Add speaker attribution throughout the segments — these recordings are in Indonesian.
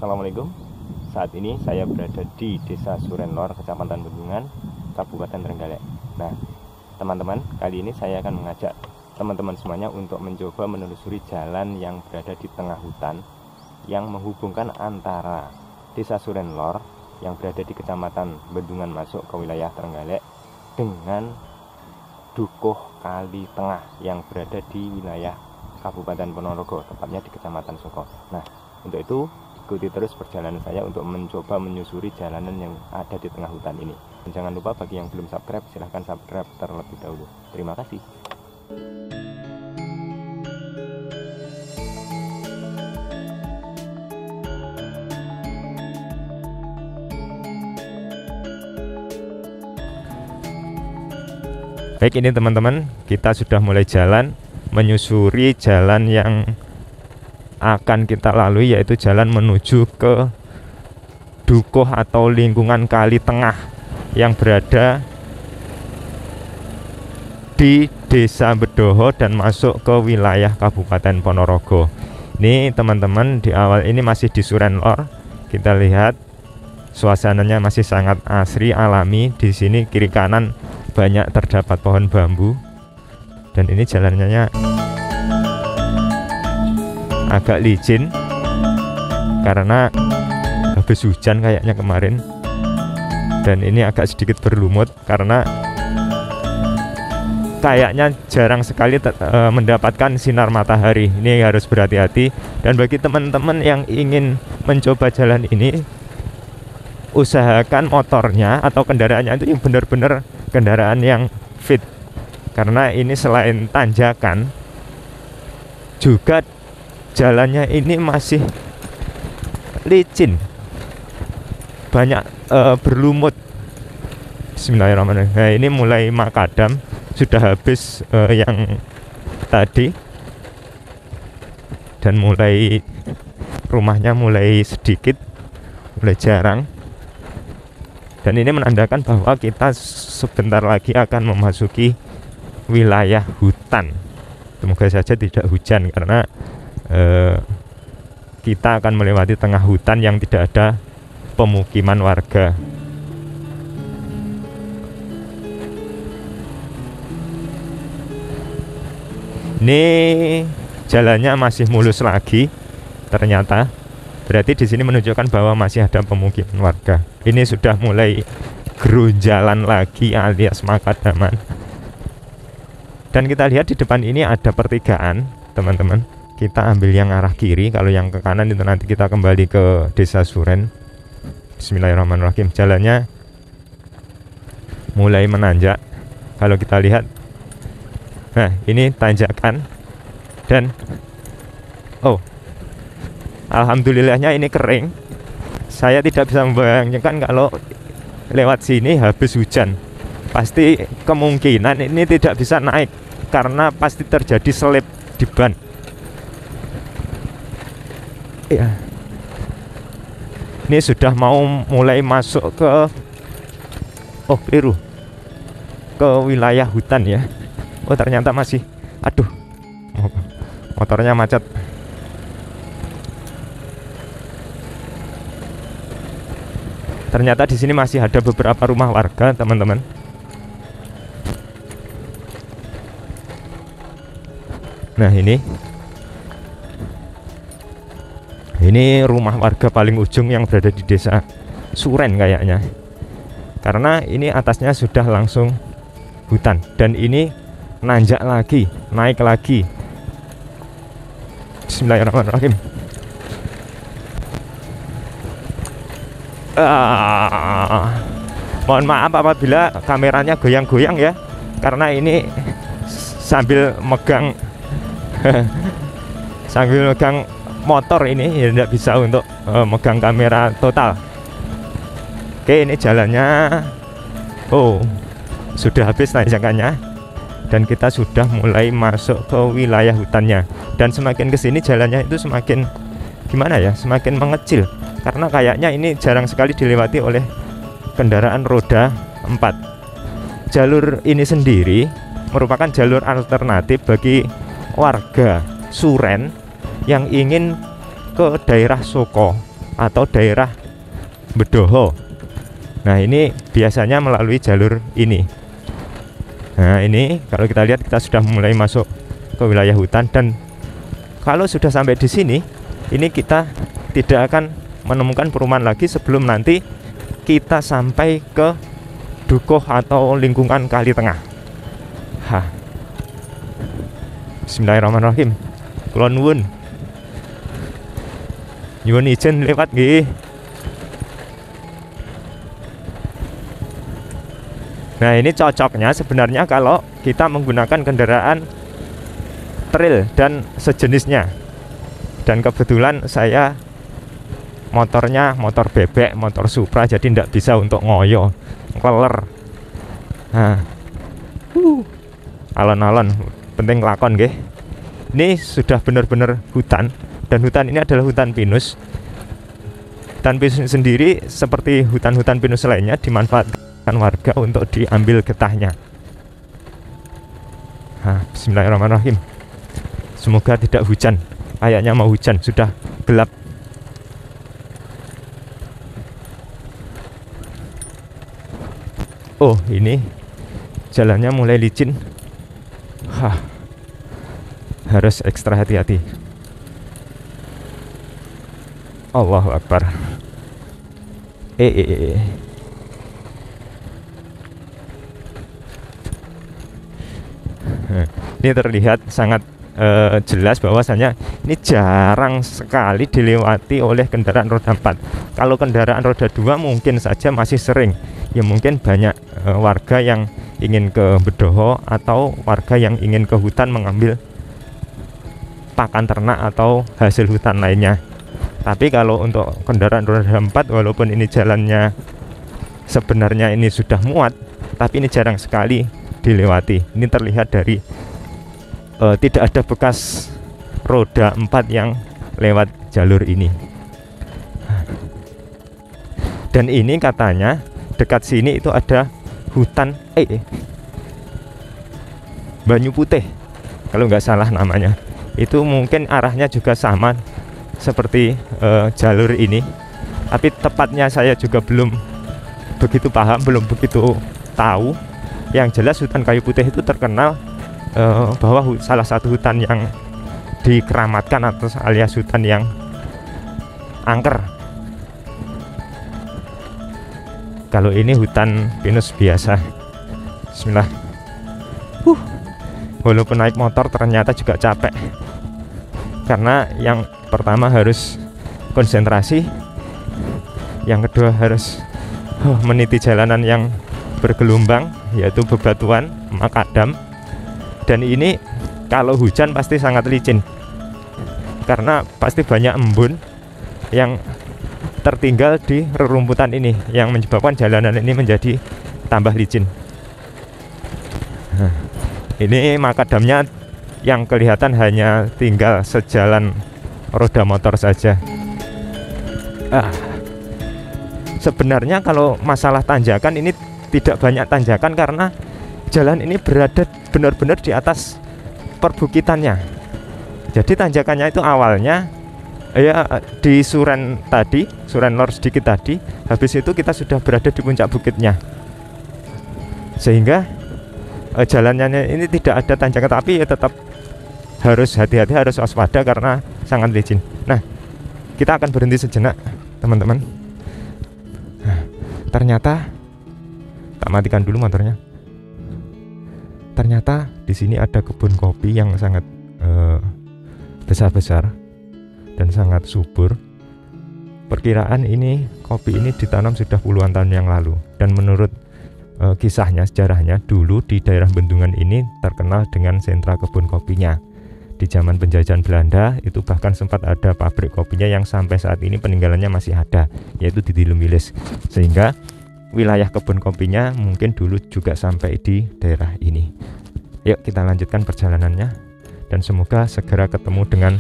Speaker 1: Assalamualaikum. Saat ini saya berada di Desa Suren Lor, Kecamatan Bendungan, Kabupaten Trenggalek. Nah, teman-teman, kali ini saya akan mengajak teman-teman semuanya untuk mencoba menelusuri jalan yang berada di tengah hutan yang menghubungkan antara Desa Suren Lor yang berada di Kecamatan Bendungan masuk ke wilayah Trenggalek dengan Dukuh Kali Tengah yang berada di wilayah Kabupaten Ponorogo, tepatnya di Kecamatan Soko. Nah, untuk itu ikuti terus perjalanan saya untuk mencoba menyusuri jalanan yang ada di tengah hutan ini. Dan jangan lupa bagi yang belum subscribe, silahkan subscribe terlebih dahulu. Terima kasih. Baik, ini teman-teman, kita sudah mulai jalan menyusuri jalan yang akan kita lalui, yaitu jalan menuju ke Dukuh atau lingkungan Kali Tengah yang berada di Desa Bedoho dan masuk ke wilayah Kabupaten Ponorogo. Ini teman-teman, di awal ini masih di Suren Lor. Kita lihat suasananya masih sangat asri, alami. Di sini kiri kanan banyak terdapat pohon bambu, dan ini jalannya agak licin karena habis hujan kayaknya kemarin, dan ini agak sedikit berlumut karena kayaknya jarang sekali mendapatkan sinar matahari. Ini harus berhati-hati, dan bagi teman-teman yang ingin mencoba jalan ini, usahakan motornya atau kendaraannya itu yang benar-benar kendaraan yang fit, karena ini selain tanjakan juga jalannya ini masih licin, banyak berlumut. Bismillahirrahmanirrahim. Nah, ini mulai makadam, sudah habis yang tadi, dan mulai rumahnya mulai sedikit, mulai jarang, dan ini menandakan bahwa kita sebentar lagi akan memasuki wilayah hutan. Semoga saja tidak hujan, karena kita akan melewati tengah hutan yang tidak ada pemukiman warga. Ini jalannya masih mulus lagi, ternyata berarti di sini menunjukkan bahwa masih ada pemukiman warga. Ini sudah mulai gerunjalan lagi alias makadaman. Dan kita lihat di depan ini ada pertigaan, teman-teman. Kita ambil yang arah kiri, kalau yang ke kanan itu nanti kita kembali ke Desa Suren. Bismillahirrahmanirrahim. Jalannya mulai menanjak. Kalau kita lihat, nah ini tanjakan, dan alhamdulillahnya ini kering. Saya tidak bisa membayangkan kalau lewat sini habis hujan. Pasti kemungkinan ini tidak bisa naik karena pasti terjadi selip di ban. Ya. Ini sudah mau mulai masuk ke ke wilayah hutan ya. Ternyata masih, aduh, motornya macet. Ternyata di sini masih ada beberapa rumah warga, teman-teman. Nah, ini rumah warga paling ujung yang berada di Desa Suren kayaknya, karena ini atasnya sudah langsung hutan, dan ini nanjak lagi, naik lagi. Bismillahirrahmanirrahim. Mohon maaf apabila kameranya goyang-goyang ya, karena ini sambil megang motor ini, ya tidak bisa untuk megang kamera total. Oke, ini jalannya sudah habis tanjakannya, dan kita sudah mulai masuk ke wilayah hutannya. Dan semakin kesini jalannya itu semakin gimana ya, semakin mengecil, karena kayaknya ini jarang sekali dilewati oleh kendaraan roda 4. Jalur ini sendiri merupakan jalur alternatif bagi warga Suren yang ingin ke daerah Soko. atau daerah Bedoho. Nah, ini biasanya melalui jalur ini. Nah, ini kalau kita lihat kita sudah mulai masuk ke wilayah hutan, dan kalau sudah sampai di sini, ini kita tidak akan menemukan perumahan lagi sebelum nanti kita sampai ke Dukuh atau lingkungan Kali Tengah. Bismillahirrahmanirrahim. Kula nuwun. Nyuwun izin lewat nggih. Nah, ini cocoknya sebenarnya kalau kita menggunakan kendaraan trail dan sejenisnya. Dan kebetulan saya motornya motor bebek, motor Supra, jadi tidak bisa untuk ngoyo, keler. Nah, alon-alon, penting lakon nggih. Ini sudah benar-benar hutan, dan hutan ini adalah hutan pinus. Hutan pinus sendiri seperti hutan-hutan pinus lainnya dimanfaatkan warga untuk diambil getahnya. Bismillahirrahmanirrahim. Semoga tidak hujan. Kayaknya mau hujan, sudah gelap. Oh, ini jalannya mulai licin. Harus ekstra hati-hati. Allahu Akbar. Ini terlihat sangat jelas bahwasanya ini jarang sekali dilewati oleh kendaraan roda 4. Kalau kendaraan roda 2 mungkin saja masih sering. Ya mungkin banyak warga yang ingin ke Bedoho atau warga yang ingin ke hutan mengambil pakan ternak atau hasil hutan lainnya. Tapi kalau untuk kendaraan roda 4, walaupun ini jalannya sebenarnya ini sudah muat, tapi ini jarang sekali dilewati. Ini terlihat dari tidak ada bekas roda 4 yang lewat jalur ini. Dan ini katanya dekat sini itu ada hutan Banyu Putih, kalau nggak salah namanya. Itu mungkin arahnya juga sama seperti jalur ini, tapi tepatnya saya juga belum begitu paham, belum begitu tahu. Yang jelas hutan kayu putih itu terkenal bahwa salah satu hutan yang dikeramatkan atau alias hutan yang angker. Kalau ini hutan pinus biasa. Bismillah. Walaupun naik motor ternyata juga capek, karena yang pertama harus konsentrasi, yang kedua harus meniti jalanan yang bergelombang, yaitu bebatuan, makadam. Dan ini kalau hujan pasti sangat licin, karena pasti banyak embun yang tertinggal di rerumputan ini, yang menyebabkan jalanan ini menjadi tambah licin. Ini makadamnya yang kelihatan hanya tinggal sejalan roda motor saja. Sebenarnya kalau masalah tanjakan ini tidak banyak tanjakan, karena jalan ini berada benar-benar di atas perbukitannya. Jadi tanjakannya itu awalnya ya di Suren tadi, Suren Lor sedikit tadi. Habis itu kita sudah berada di puncak bukitnya, sehingga jalannya ini tidak ada tanjakan, tapi ya tetap harus hati-hati, harus waspada karena sangat licin. Nah, kita akan berhenti sejenak, teman-teman. Ternyata tak matikan dulu motornya. Ternyata di sini ada kebun kopi yang sangat besar-besar dan sangat subur. Perkiraan ini kopi ini ditanam sudah puluhan tahun yang lalu, dan menurut kisahnya, sejarahnya, dulu di daerah Bendungan ini terkenal dengan sentra kebun kopinya. Di zaman penjajahan Belanda itu bahkan sempat ada pabrik kopinya yang sampai saat ini peninggalannya masih ada, yaitu di Dilumilis. Sehingga wilayah kebun kopinya mungkin dulu juga sampai di daerah ini. Yuk kita lanjutkan perjalanannya, dan semoga segera ketemu dengan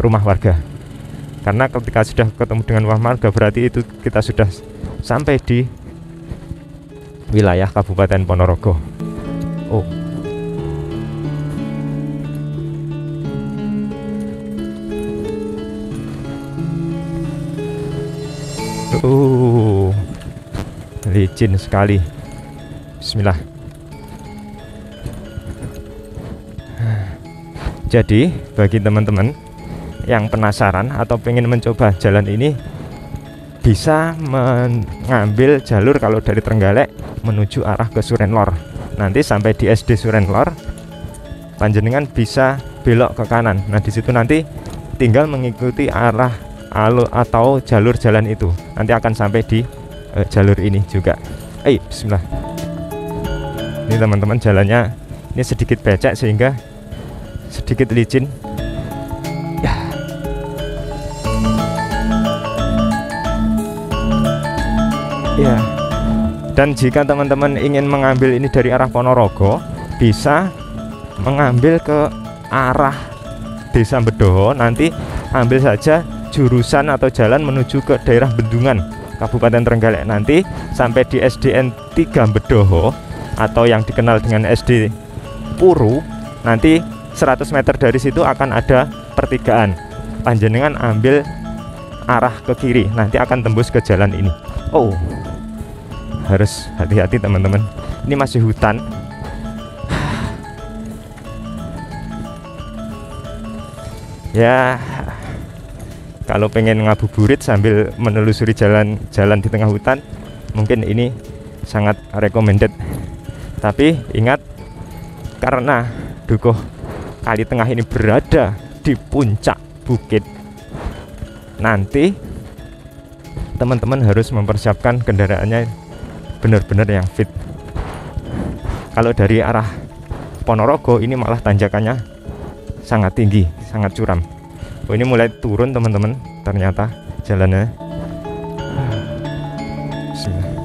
Speaker 1: rumah warga. Karena ketika sudah ketemu dengan rumah warga, berarti itu kita sudah sampai di wilayah Kabupaten Ponorogo. Licin sekali. Bismillah. Jadi bagi teman-teman yang penasaran atau pengen mencoba jalan ini, bisa mengambil jalur kalau dari Trenggalek menuju arah ke Surenlor. Nanti sampai di SD Surenlor, panjenengan bisa belok ke kanan. Nah di situ nanti tinggal mengikuti arah atau jalur jalan itu. Nanti akan sampai di jalur ini juga. Bismillah. Ini teman-teman jalannya ini sedikit becek sehingga sedikit licin. Ya. Dan jika teman-teman ingin mengambil ini dari arah Ponorogo, bisa mengambil ke arah Desa Bedoho. Nanti ambil saja jurusan atau jalan menuju ke daerah Bendungan, Kabupaten Trenggalek. Nanti sampai di SDN 3 Bedoho atau yang dikenal dengan SD Puru. Nanti 100 meter dari situ akan ada pertigaan. Panjenengan ambil arah ke kiri, nanti akan tembus ke jalan ini. Harus hati-hati teman-teman. Ini masih hutan. Ya, kalau pengen ngabuburit sambil menelusuri jalan-jalan di tengah hutan, mungkin ini sangat recommended. Tapi ingat, karena Dukuh Kali Tengah ini berada di puncak bukit, nanti teman-teman harus mempersiapkan kendaraannya benar-benar yang fit. Kalau dari arah Ponorogo ini malah tanjakannya sangat tinggi, sangat curam. Ini mulai turun teman-teman, ternyata jalannya. Bismillah.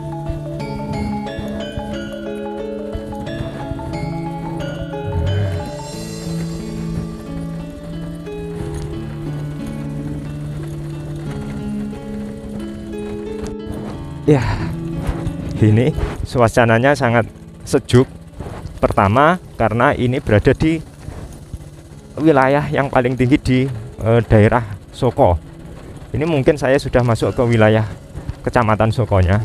Speaker 1: Ya, ini suasananya sangat sejuk. Pertama karena ini berada di wilayah yang paling tinggi di daerah Soko. Ini mungkin saya sudah masuk ke wilayah kecamatan Sokonya.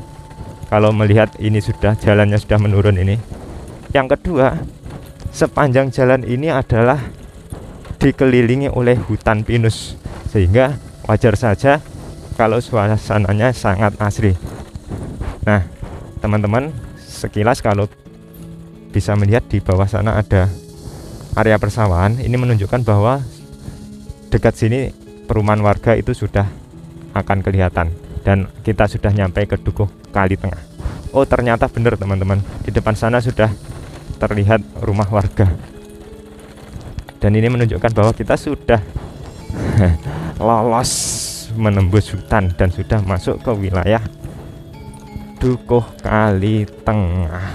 Speaker 1: Kalau melihat ini sudah jalannya sudah menurun ini. Yang kedua, sepanjang jalan ini adalah dikelilingi oleh hutan pinus, sehingga wajar saja kalau suasananya sangat asri. Nah, teman-teman, sekilas kalau bisa melihat di bawah sana ada area persawahan. Ini menunjukkan bahwa dekat sini perumahan warga itu sudah akan kelihatan, dan kita sudah nyampe ke Dukuh Kali Tengah. Ternyata benar teman-teman, di depan sana sudah terlihat rumah warga, dan ini menunjukkan bahwa kita sudah lolos menembus hutan dan sudah masuk ke wilayah Dukuh Kali Tengah.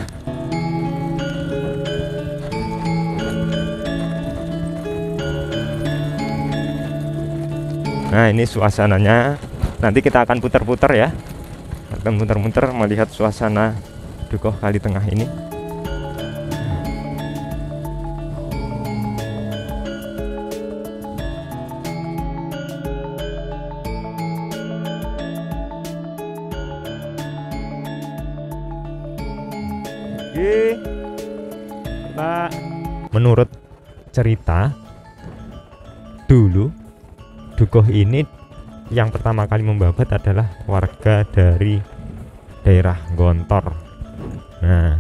Speaker 1: Nah, ini suasananya. Nanti kita akan putar-putar ya. Akan putar-putar melihat suasana Dukuh Kali Tengah ini. Menurut cerita dulu, Dukuh ini yang pertama kali membabat adalah warga dari daerah Gontor. Nah,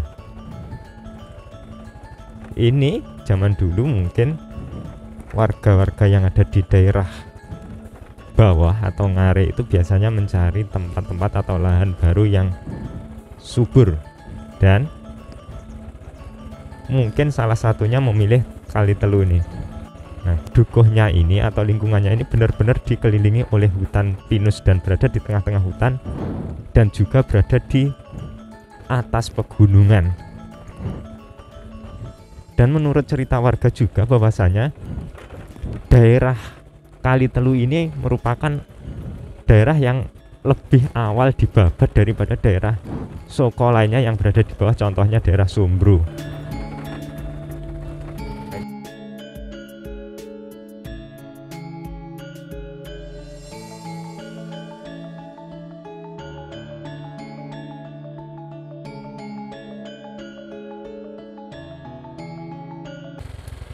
Speaker 1: ini zaman dulu mungkin warga-warga yang ada di daerah bawah atau ngare itu biasanya mencari tempat-tempat atau lahan baru yang subur, dan mungkin salah satunya memilih Kali Telu ini. Nah, dukuhnya ini atau lingkungannya ini benar-benar dikelilingi oleh hutan pinus dan berada di tengah-tengah hutan, dan juga berada di atas pegunungan. Dan menurut cerita warga juga bahwasanya daerah Kali Telu ini merupakan daerah yang lebih awal dibabat daripada daerah Soko lainnya yang berada di bawah, contohnya daerah Sombro.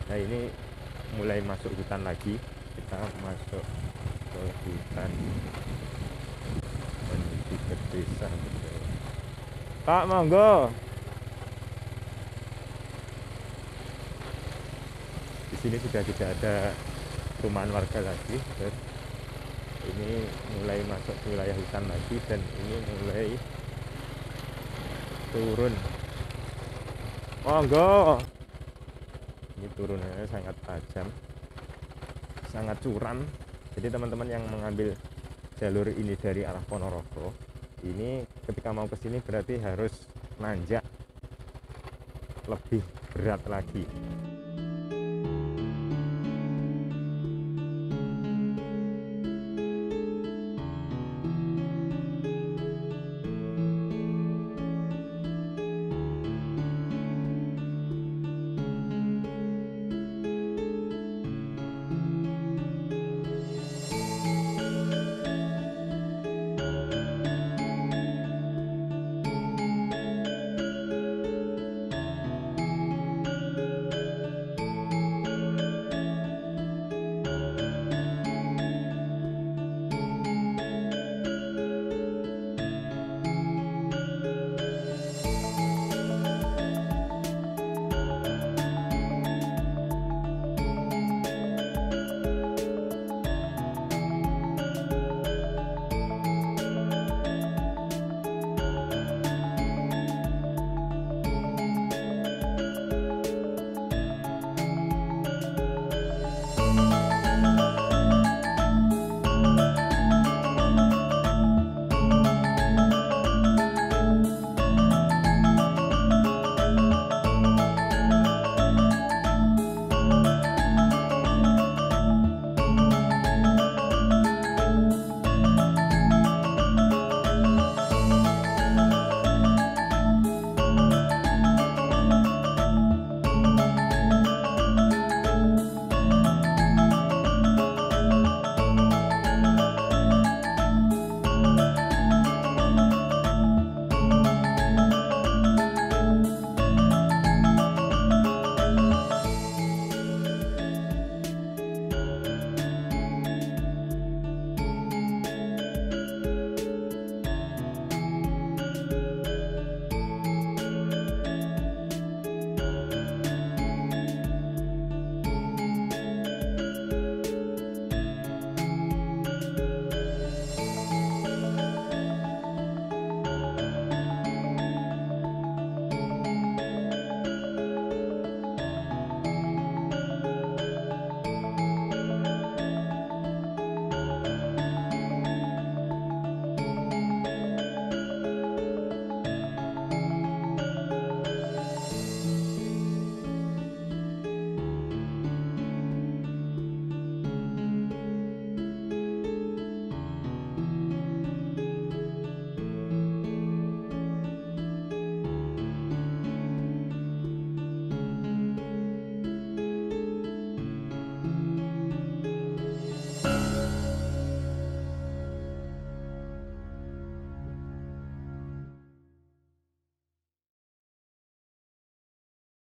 Speaker 1: Nah ini mulai masuk hutan lagi, kita masuk ke hutan menuju ke desa. Pak, monggo. Di sini sudah tidak ada perumahan warga lagi, dan ini mulai masuk ke wilayah hutan lagi, dan ini mulai turun. Monggo. Ini turunannya sangat tajam, sangat curam. Jadi teman-teman yang mengambil jalur ini dari arah Ponorogo, ini ketika mau ke sini berarti harus nanjak lebih berat lagi.